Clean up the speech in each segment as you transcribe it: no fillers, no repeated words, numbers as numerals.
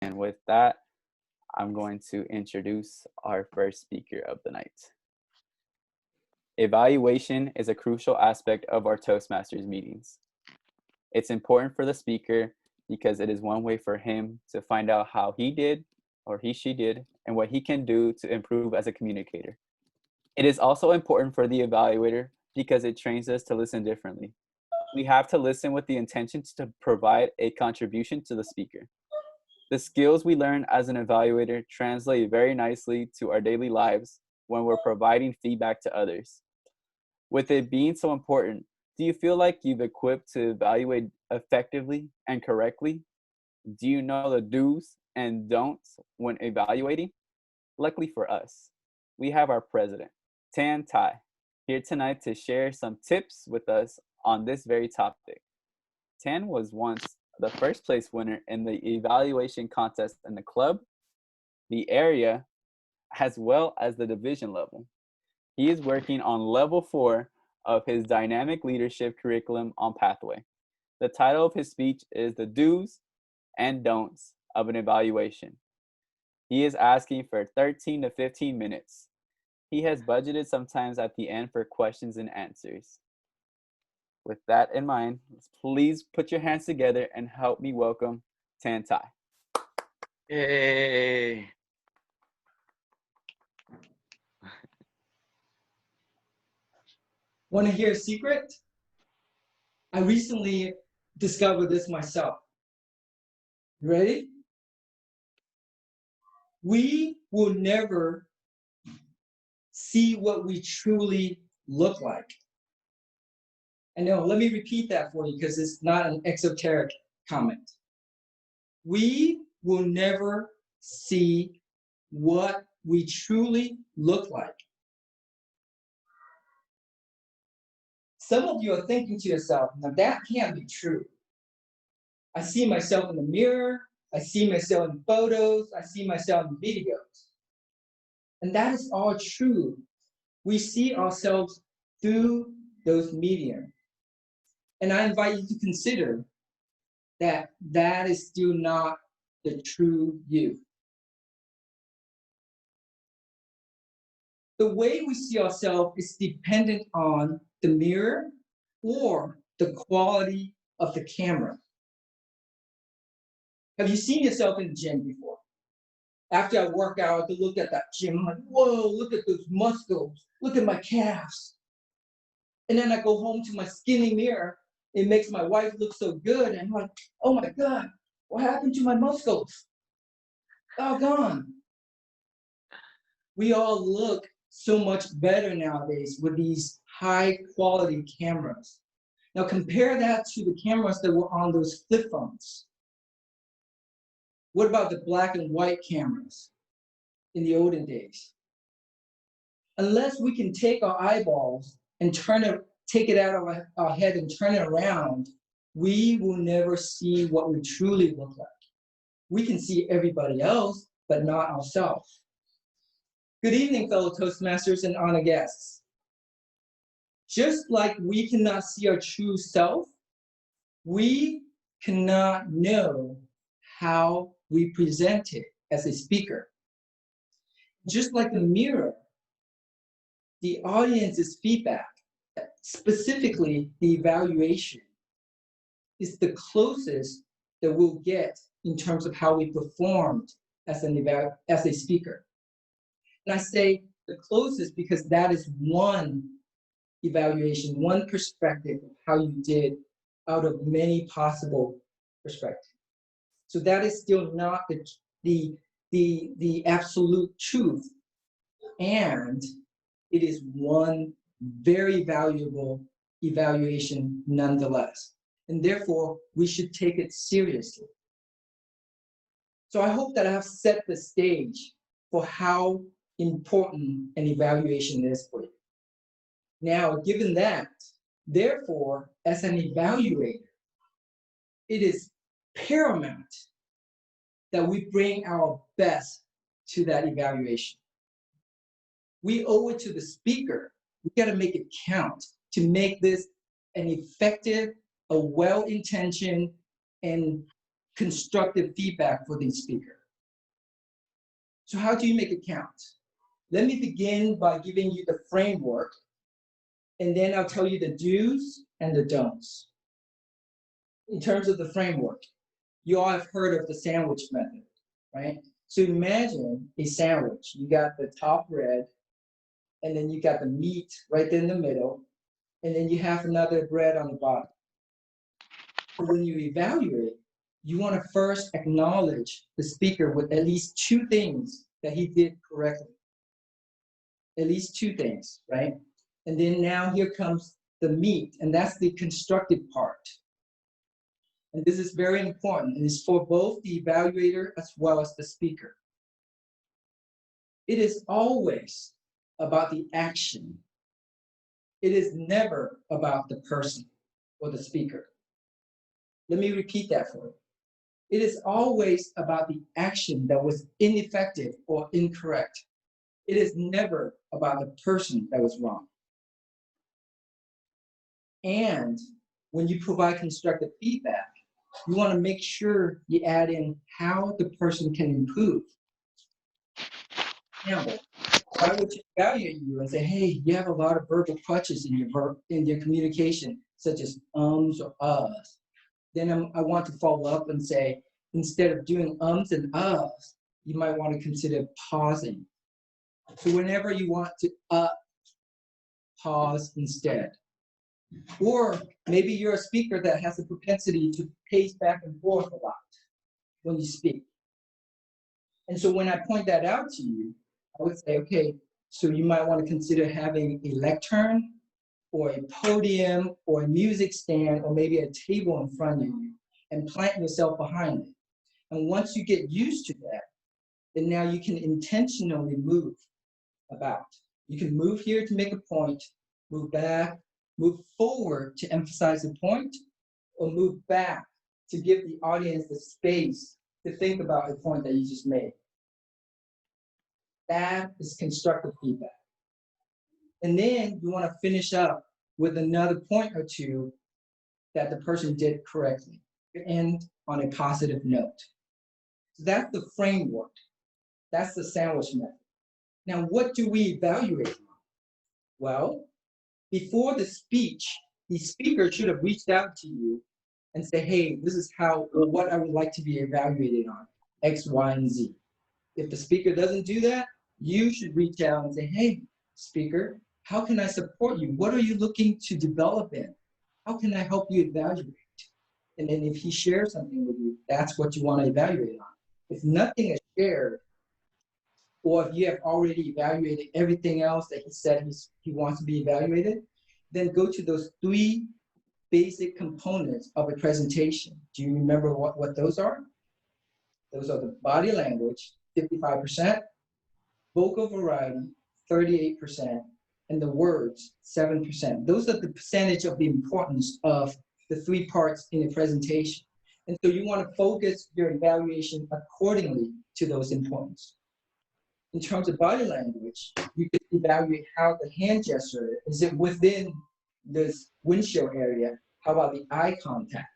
And with that, I'm going to introduce our first speaker of the night. Evaluation is a crucial aspect of our Toastmasters meetings. It's important for the speaker because it is one way for him to find out how he did or she did and what he can do to improve as a communicator. It is also important for the evaluator because it trains us to listen differently. We have to listen with the intention to provide a contribution to the speaker. The skills we learn as an evaluator translate very nicely to our daily lives when we're providing feedback to others. With it being so important, do you feel like you've equipped to evaluate effectively and correctly? Do you know the do's and don'ts when evaluating? Luckily for us, we have our president, Tan Tai, here tonight to share some tips with us on this very topic. Tan was once the first place winner in the evaluation contest in the club, the area, as well as the division level. He is working on level 4 of his dynamic leadership curriculum on Pathway. The title of his speech is The Do's and Don'ts of an Evaluation. He is asking for 13 to 15 minutes. He has budgeted sometimes at the end for questions and answers. With that in mind, please put your hands together and help me welcome Tan Tai. Yay! Want to hear a secret? I recently discovered this myself. You ready? We will never see what we truly look like. I know, let me repeat that for you because it's not an exoteric comment. We will never see what we truly look like. Some of you are thinking to yourself, now that can't be true. I see myself in the mirror, I see myself in photos, I see myself in videos. And that is all true. We see ourselves through those mediums. And I invite you to consider that that is still not the true you. The way we see ourselves is dependent on the mirror or the quality of the camera. Have you seen yourself in the gym before? After I work out, I look at that gym, I'm like, whoa, look at those muscles, look at my calves. And then I go home to my skinny mirror, it makes my wife look so good, and I'm like, oh my God, what happened to my muscles? Oh, gone. We all look so much better nowadays with these high quality cameras. Now compare that to the cameras that were on those flip phones. What about the black and white cameras in the olden days? Unless we can take our eyeballs and take it out of our head and turn it around, we will never see what we truly look like. We can see everybody else, but not ourselves. Good evening, fellow Toastmasters and honored guests. Just like we cannot see our true self, we cannot know how we present it as a speaker. Just like the mirror, the audience's feedback, specifically the evaluation, is the closest that we'll get in terms of how we performed as a speaker. And I say the closest because that is one evaluation, one perspective of how you did out of many possible perspectives. So that is still not the absolute truth. And it is one very valuable evaluation nonetheless. And therefore, we should take it seriously. So I hope that I have set the stage for how important an evaluation is for you. Now, given that, therefore, as an evaluator, it is paramount that we bring our best to that evaluation. We owe it to the speaker. We got to make it count to make this an effective, a well-intentioned, and constructive feedback for the speaker. So how do you make it count? Let me begin by giving you the framework, and then I'll tell you the do's and the don'ts. In terms of the framework, you all have heard of the sandwich method, right? So imagine a sandwich. You got the top bread, and then you got the meat right in the middle, and then you have another bread on the bottom. So when you evaluate, you want to first acknowledge the speaker with at least 2 things that he did correctly. At least 2 things, right? And then now here comes the meat, and that's the constructive part. And this is very important, and it's for both the evaluator as well as the speaker. It is always about the action. It is never about the person or the speaker. Let me repeat that for you. It is always about the action that was ineffective or incorrect. It is never about the person that was wrong. And when you provide constructive feedback, you want to make sure you add in how the person can improve. Example, I would evaluate you and say, hey, you have a lot of verbal crutches in your communication, such as ums or uhs. Then I want to follow up and say, instead of doing ums and uhs, you might want to consider pausing. So whenever you want to pause instead. Or maybe you're a speaker that has a propensity to pace back and forth a lot when you speak. And so when I point that out to you, I would say, okay, so you might want to consider having a lectern or a podium or a music stand or maybe a table in front of you and plant yourself behind it. And once you get used to that, then now you can intentionally move about. You can move here to make a point, move back, move forward to emphasize the point, or move back to give the audience the space to think about the point that you just made. That is constructive feedback. And then you want to finish up with another point or 2 that the person did correctly. You end on a positive note. So that's the framework. That's the sandwich method. Now, what do we evaluate on? Well, before the speech, the speaker should have reached out to you and say, hey, this is how or what I would like to be evaluated on, X, Y, and Z. If the speaker doesn't do that, you should reach out and say, hey, speaker, how can I support you? What are you looking to develop in? How can I help you evaluate? And then if he shares something with you, that's what you want to evaluate on. If nothing is shared, or if you have already evaluated everything else that he said he wants to be evaluated, then go to those 3 basic components of a presentation. Do you remember what those are? Those are the body language, 55%, vocal variety, 38%, and the words, 7%. Those are the percentage of the importance of the 3 parts in a presentation. And so you want to focus your evaluation accordingly to those importance. In terms of body language, you can evaluate how the hand gesture is it within this windshield area. How about the eye contact?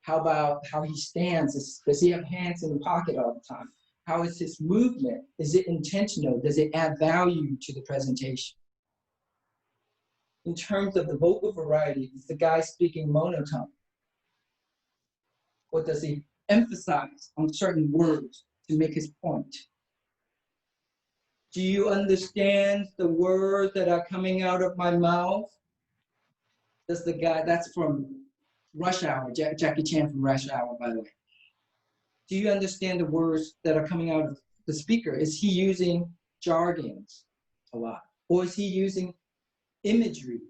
How about how he stands? Does he have hands in the pocket all the time? How is his movement? Is it intentional? Does it add value to the presentation? In terms of the vocal variety, is the guy speaking monotone? Or does he emphasize on certain words to make his point? Do you understand the words that are coming out of my mouth? Does the guy, that's from Rush Hour, Jackie Chan from Rush Hour, by the way. Do you understand the words that are coming out of the speaker? Is he using jargons a lot? Or is he using imagery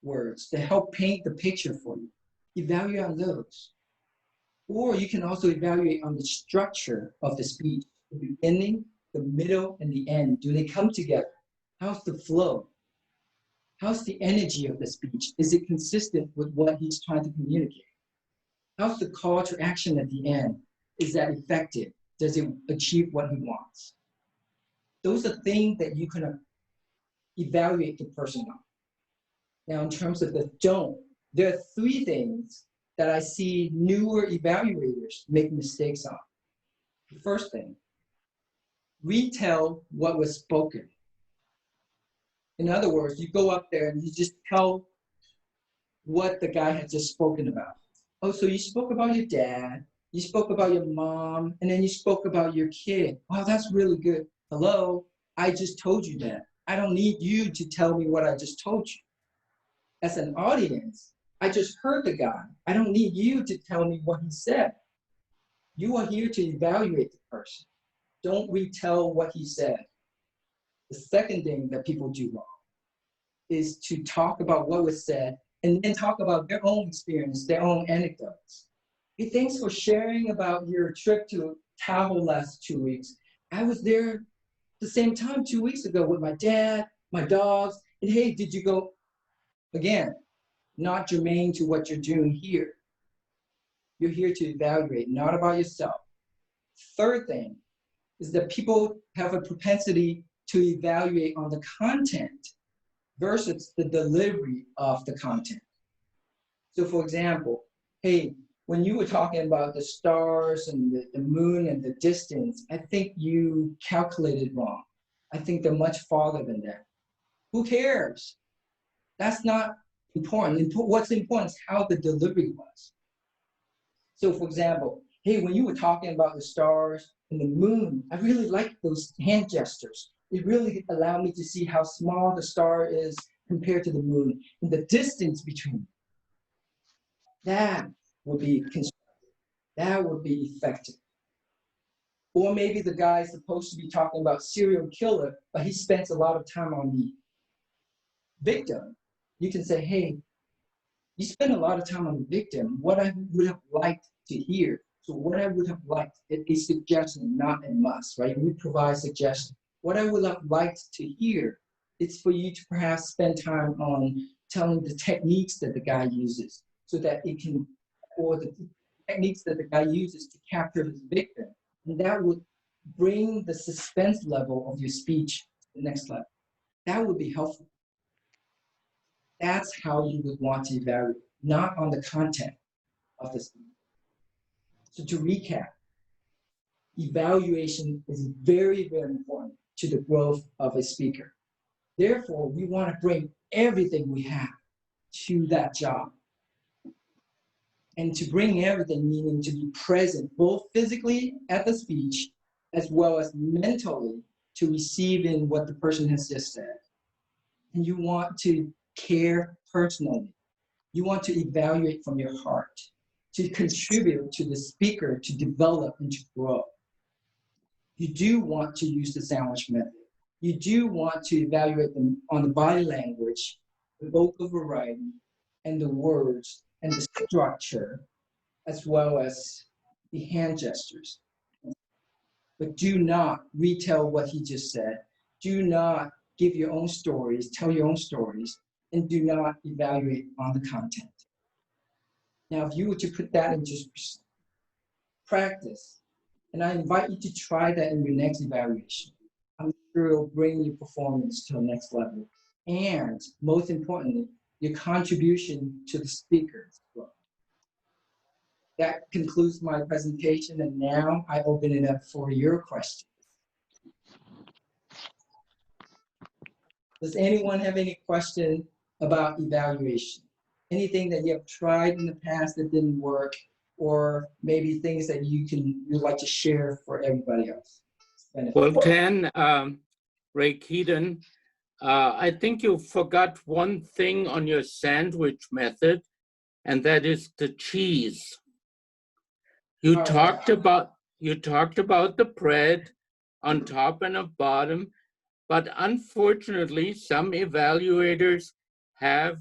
words to help paint the picture for you? Evaluate on those. Or you can also evaluate on the structure of the speech, the beginning, the middle, and the end. Do they come together? How's the flow? How's the energy of the speech? Is it consistent with what he's trying to communicate? How's the call to action at the end? Is that effective? Does it achieve what he wants? Those are things that you can evaluate the person on. Now, in terms of the don't, there are 3 things that I see newer evaluators make mistakes on. The first thing, retell what was spoken. In other words, you go up there and you just tell what the guy had just spoken about. Oh, so you spoke about your dad, you spoke about your mom, and then you spoke about your kid. Wow, that's really good. Hello, I just told you that. I don't need you to tell me what I just told you. As an audience, I just heard the guy. I don't need you to tell me what he said. You are here to evaluate the person. Don't retell what he said. The second thing that people do wrong is to talk about what was said and then talk about their own experience, their own anecdotes. Hey, thanks for sharing about your trip to Tahoe last 2 weeks. I was there the same time 2 weeks ago with my dad, my dogs, and hey, did you go? Again, not germane to what you're doing here. You're here to evaluate, not about yourself. Third thing is that people have a propensity to evaluate on the content versus the delivery of the content. So for example, hey, when you were talking about the stars and the moon and the distance, I think you calculated wrong. I think they're much farther than that. Who cares? That's not important. What's important is how the delivery was. So for example, hey, when you were talking about the stars and the moon, I really liked those hand gestures. It really allowed me to see how small the star is compared to the moon and the distance between. That would be constructive. That would be effective. Or maybe the guy's supposed to be talking about serial killer, but he spends a lot of time on the victim. You can say, hey, you spend a lot of time on the victim. What I would have liked to hear. So what I would have liked is a suggestion, not a must, right? We provide suggestions. What I would have liked to hear is for you to perhaps spend time on telling the techniques that the guy uses so that it can, or the techniques that the guy uses to capture his victim. And that would bring the suspense level of your speech to the next level. That would be helpful. That's how you would want to evaluate, not on the content of the speech. So to recap, evaluation is very, very important to the growth of a speaker. Therefore, we want to bring everything we have to that job. And to bring everything, meaning to be present, both physically at the speech, as well as mentally to receive in what the person has just said. And you want to care personally. You want to evaluate from your heart, to contribute to the speaker to develop and to grow. You do want to use the sandwich method. You do want to evaluate them on the body language, the vocal variety, and the words, and the structure, as well as the hand gestures. But do not retell what he just said. Do not give your own stories, tell your own stories, and do not evaluate on the content. Now, if you were to put that into practice, and I invite you to try that in your next evaluation, I'm sure it'll bring your performance to the next level. And most importantly, your contribution to the speaker as well. That concludes my presentation, and now I open it up for your questions. Does anyone have any question about evaluation? Anything that you have tried in the past that didn't work, or maybe things that you'd like to share for everybody else? Well, Ken, Ray Keaton, I think you forgot one thing on your sandwich method, and that is the cheese. You talked about the bread on top and on bottom, but unfortunately, some evaluators have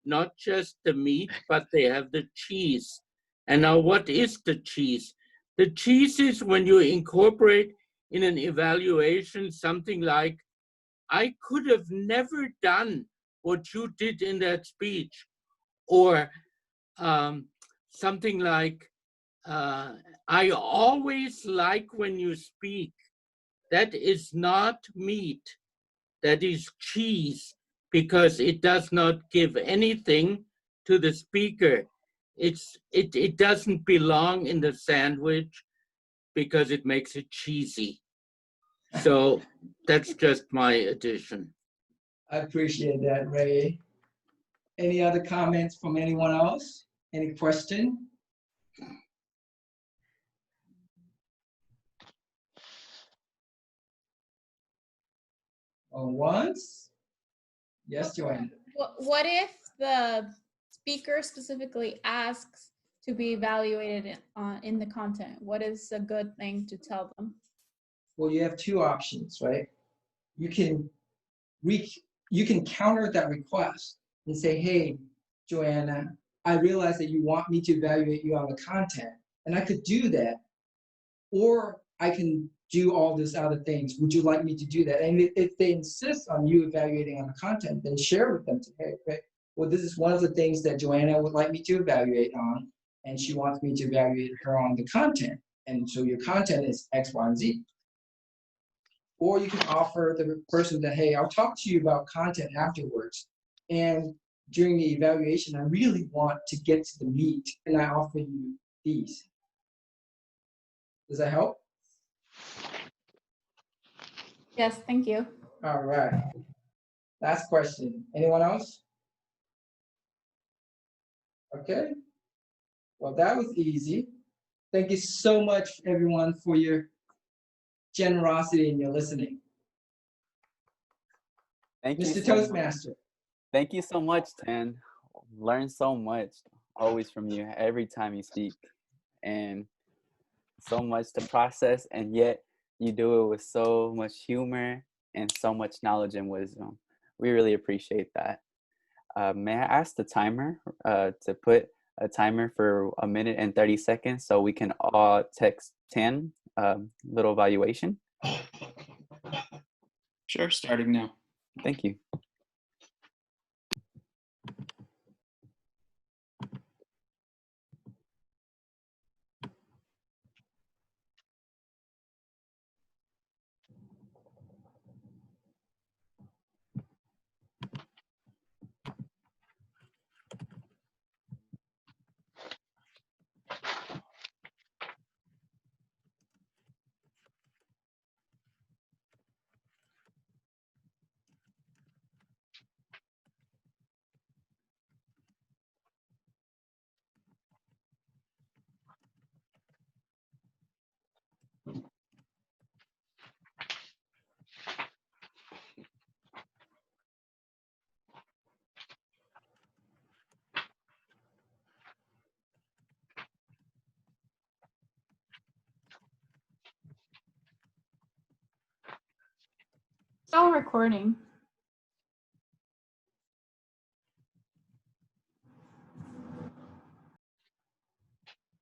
not just the meat, but they have the cheese. And now, what is the cheese? The cheese is when you incorporate in an evaluation something like, I could have never done what you did in that speech, or something like, I always like when you speak. That is not meat, that is cheese, because it does not give anything to the speaker. it doesn't belong in the sandwich because it makes it cheesy. So that's just my addition. I appreciate that, Ray. Any other comments from anyone else? Any question? Once? Yes, Joanne. What if the speaker specifically asks to be evaluated in the content? What is a good thing to tell them? Well, you have two options, right? You can counter that request and say, hey, Joanna, I realize that you want me to evaluate you on the content, and I could do that, or I can do all these other things. Would you like me to do that? And if they insist on you evaluating on the content, then share with them, hey, okay, well, this is one of the things that Joanna would like me to evaluate on, and she wants me to evaluate her on the content. And so your content is X, Y, and Z. Or you can offer the person that, hey, I'll talk to you about content afterwards. And during the evaluation, I really want to get to the meat, and I offer you these. Does that help? Yes, thank you. All right. Last question. Anyone else? Okay. Well, that was easy. Thank you so much, everyone, for your generosity and your listening. Thank you Mr. so much. Toastmaster. Thank you so much, Tan. Learn so much always from you every time you speak, and so much to process, and yet you do it with so much humor and so much knowledge and wisdom. We really appreciate that. May I ask the timer to put a timer for 1 minute and 30 seconds so we can all text Tan little evaluation? Sure, starting now. Thank you. Still recording.